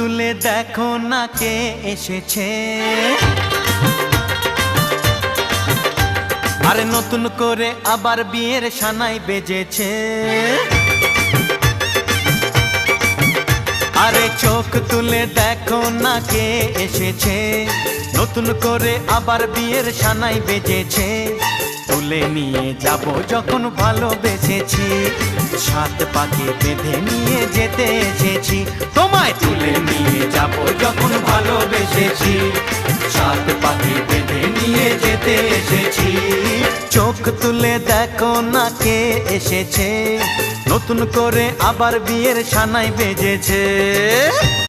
তুলে দেখো না কে এসেছে, আরে নতুন করে আবার বিয়ের সানাই বেজেছে। আরে চোখ তুলে দেখো না কে এসেছে, নতুন করে আবার বিয়ের সানাই বেজেছে। তুলে নিয়ে যাব যখন ভালোবেসেছি, সাত পাকে বেঁধে নিয়ে যেতে এসেছি। তোমায় তুলে নিয়ে যাব যখন ভালোবেসেছি, সাত পাকে বেঁধে নিয়ে যেতে এসেছি। চোখ তুলে দেখো না কে এসেছে, নতুন করে আবার বিয়ের সানাই বেজেছে।